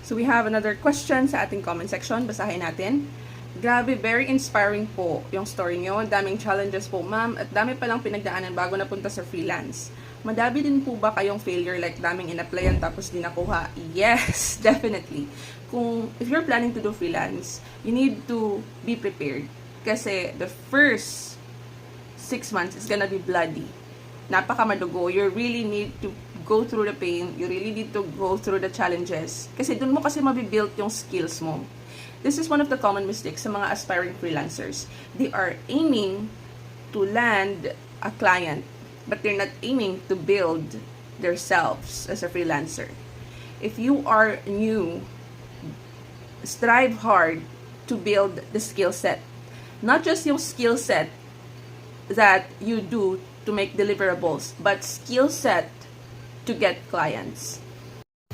So we have another question sa ating comment section. Basahin natin. Grabe, very inspiring po yung story nyo. Daming challenges po, ma'am. At dami palang pinagdaanan bago napunta sa freelance. Madami din po ba kayong failure like daming in-applyan tapos di nakuha? Yes, definitely. If you're planning to do freelance, you need to be prepared. Kasi the first 6 months is gonna be bloody. Napaka-madugo. You really need to go through the pain. You really need to go through the challenges. Kasi dun mo kasi mabibuild yung skills mo. This is one of the common mistakes sa mga aspiring freelancers. They are aiming to land a client, but they're not aiming to build themselves as a freelancer. If you are new, strive hard to build the skill set. Not just yung skill set that you do to make deliverables, but skill set to get clients.